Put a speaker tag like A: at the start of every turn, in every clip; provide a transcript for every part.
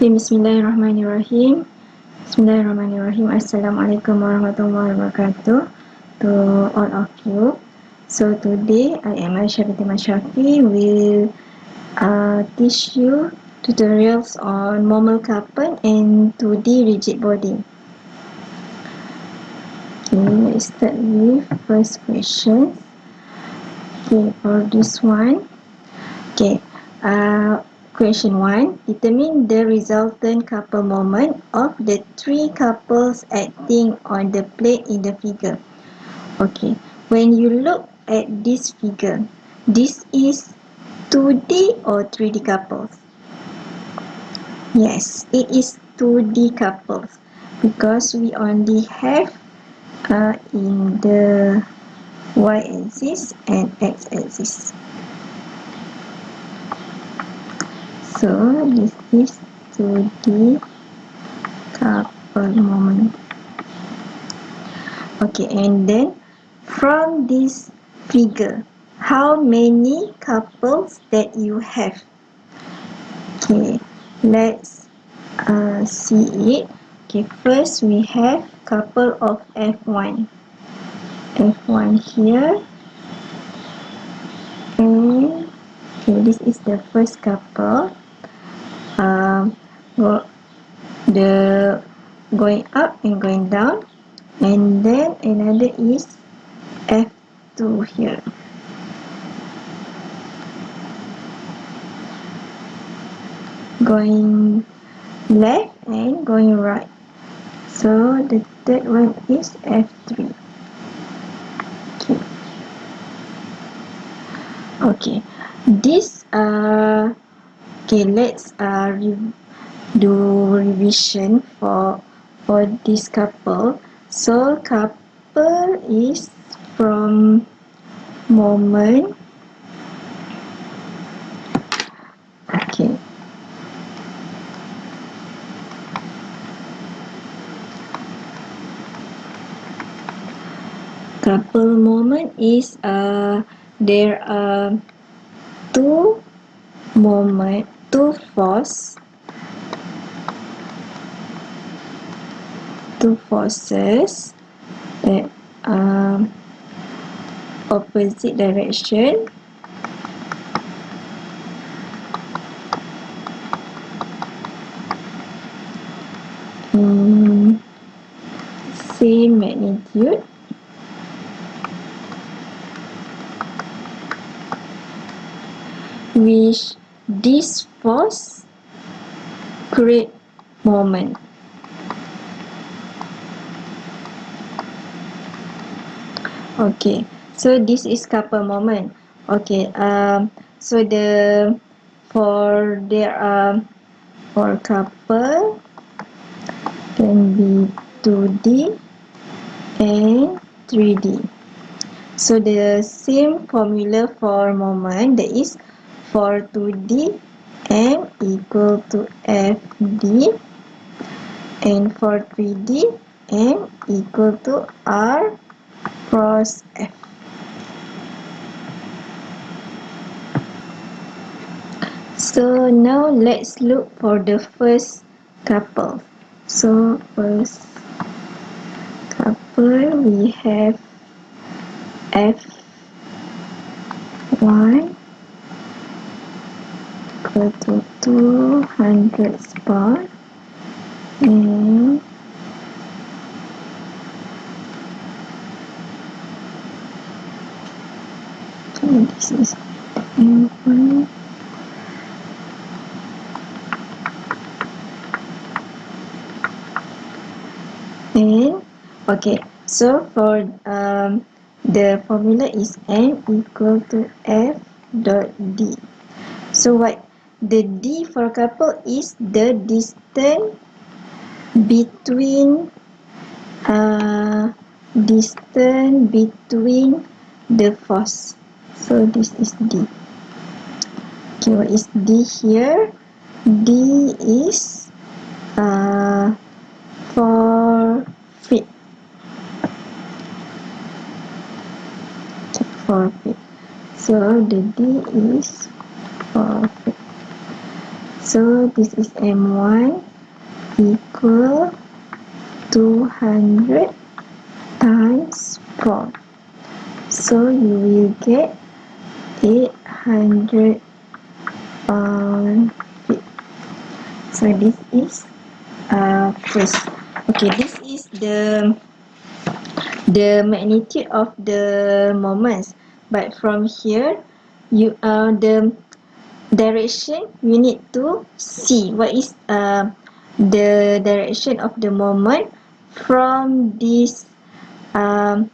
A: Okay, Bismillahirrahmanirrahim. Bismillahirrahmanirrahim. Assalamualaikum warahmatullahi wabarakatuh to all of you. So today I am Aisyah binti Masyafi will teach you tutorials on normal couple and 2D rigid body. Okay, let's start with first question. Okay, for this one. Okay, question 1. Determine the resultant couple moment of the three couples acting on the plate in the figure. Okay, when you look at this figure, this is 2D or 3D couples? Yes, it is 2D couples because we only have in the y-axis and x-axis. So this is 2D couple moment. Okay, and then from this figure, how many couples that you have? Okay, let's see it. Okay, first we have couple of F1. F1 here. And okay, this is the first couple. The going up and going down, and then another is F2 here. Going left and going right. So the third one is F3. Okay. This okay, let's do revision for this couple. So couple is from moment. Okay. Couple moment is there are two forces that opposite direction. Same magnitude. Which this force create moment. Okay, so this is couple moment. Okay, so for couple can be 2D and 3D. So the same formula for moment, that is for 2D M equal to FD, and for 3D M equal to R cross F. So now let's look for the first couple. So first couple we have F1 equal to 200 spot, and this is F1. And okay, so for the formula is N equal to F dot D. So what the D for couple is the distance between the force. So this is D. Okay, what is D here? D is 4 feet. 4 feet. So the D is 4 feet. So this is M1 equal 200 times 4. So you will get 800 pound feet. So this is first. Okay, this is the magnitude of the moments. But from here, you the direction you need to see what is the direction of the moment from this um,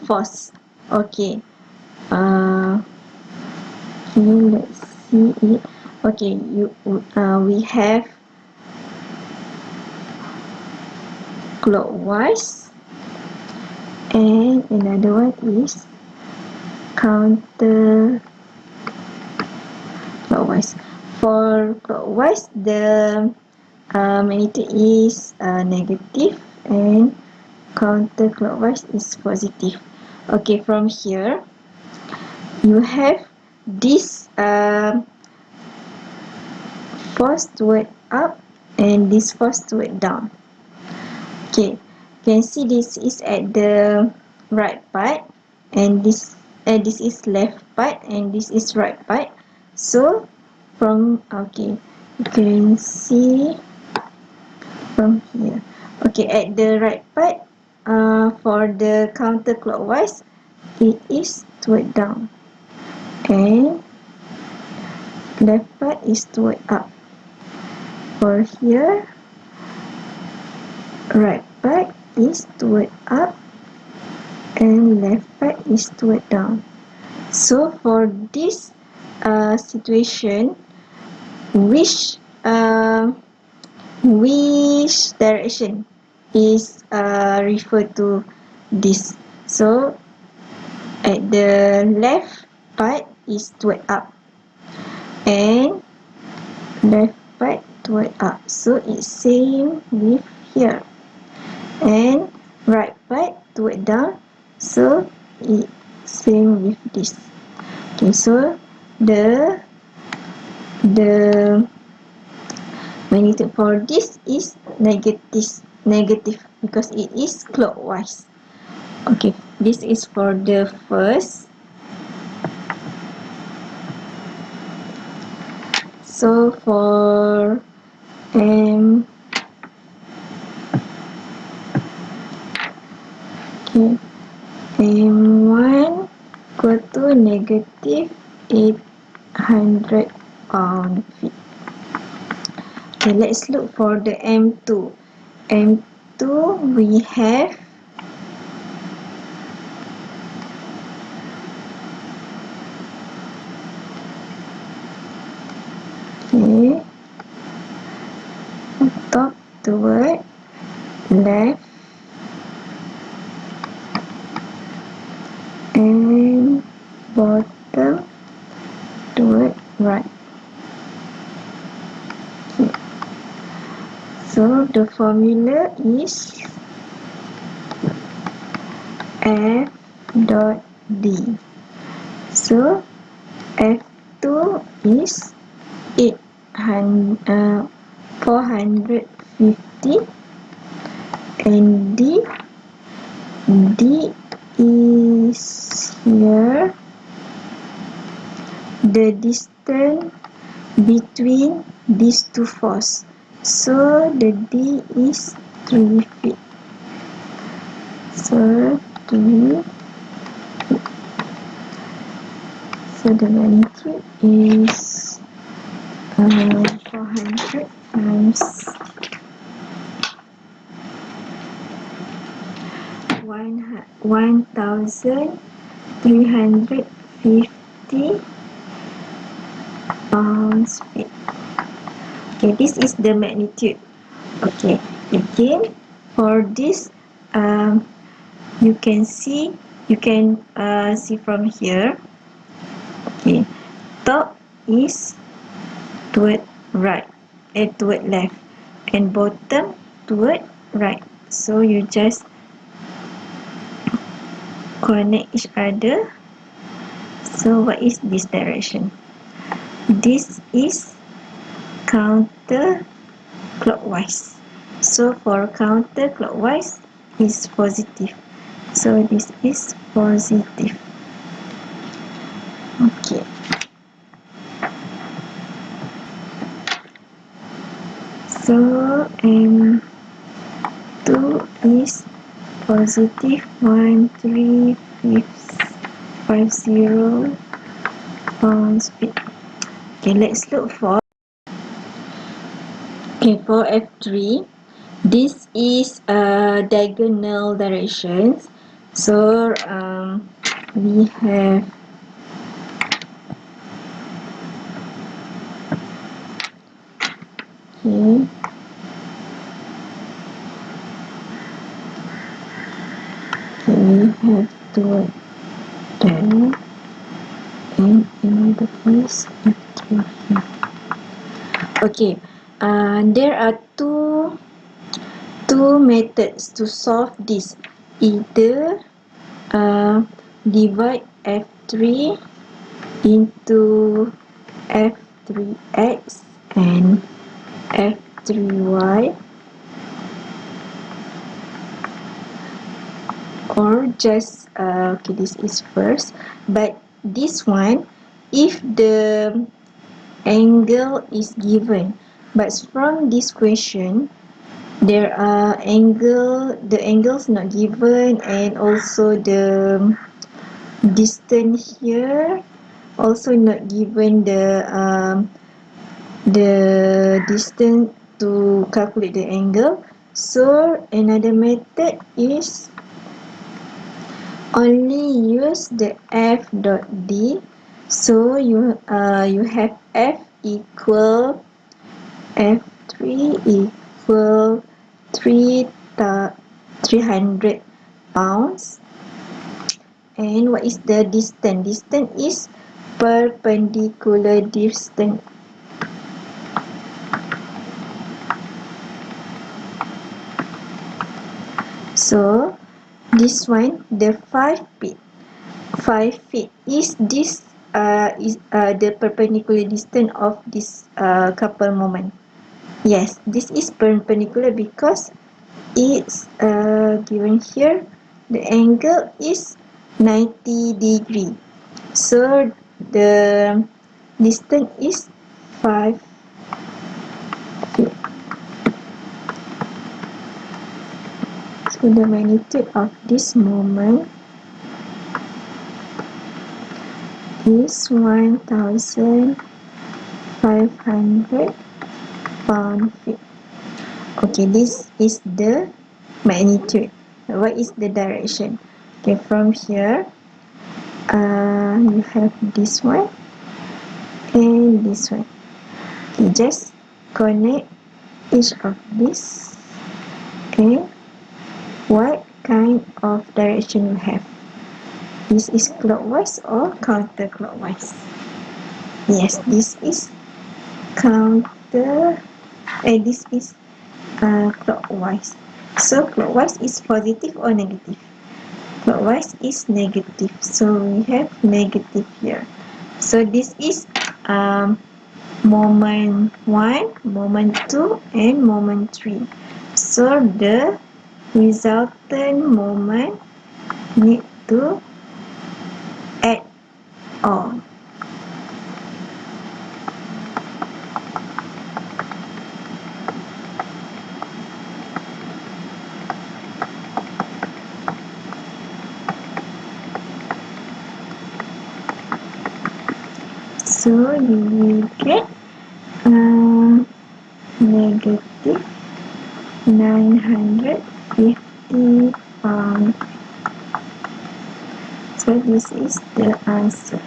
A: force. Okay. Uh, okay, let's see it. Okay, we have clockwise, and another one is counter clockwise. For clockwise, the magnitude is negative, and counterclockwise is positive. Okay, from here you have this force toward up and this force toward down. Okay, you can see this is at the right part, and this is left part, and this is right part. So from okay, you can see from here. Okay, at the right part, for the counterclockwise, it is toward down, and left part is toward up. For here, right part is toward up, and left part is toward down. So for this situation, which direction is referred to this? So at the left part is toward up, and left part toward up. So it's same with here, and right part toward down. So it's same with this. Okay, so the magnitude for this is negative because it is clockwise. Okay, this is for the first. So for okay, M1 equal to negative 800 pound feet. Okay, let's look for the M2. M2 we have okay, top toward left and bottom toward right. Okay. So the formula is F dot D. So F2 is 450, and D is here the distance between these two forces. So the D is 3 feet. So 3 feet. So the magnitude is 400 times 1,350 pounds feet. Okay, this is the magnitude. Okay, again for this you can see from here. Okay, top is toward right and toward left, and bottom toward right. So you just connect each other. So what is this direction? This is counterclockwise. So for counterclockwise is positive. So this is positive. Okay. So M2 is positive 1350 pounds feet. Okay, let's look for F3. This is diagonal directions. So we have okay. We have to there and another place F3 here. Okay, there are two methods to solve this. Either divide F3 into F3x and F3y, or just okay, this is first, but this one, if the angle is given, but from this question there are the angles not given, and also the distance here also not given, the distance to calculate the angle. So another method is only use the f dot d. So you have f equal f3 equal 300 pounds. And what is the distance? Distance is perpendicular distance. So this one, the 5 feet. 5 feet is this is the perpendicular distance of this couple moment. Yes, this is perpendicular because it's given here. The angle is 90 degree. So the distance is 5 feet. So the magnitude of this moment is 1,500 pound-feet. Okay, this is the magnitude. What is the direction? Okay, from here, you have this one and this one. Okay, just connect each of this and what kind of direction you have. This is clockwise or counterclockwise? Yes, this is this is clockwise. So clockwise is positive or negative? Clockwise is negative. So we have negative here. So this is moment 1, moment 2, and moment 3. So the resultant moment need to add all. So you will get negative 950 pounds. So this is the answer.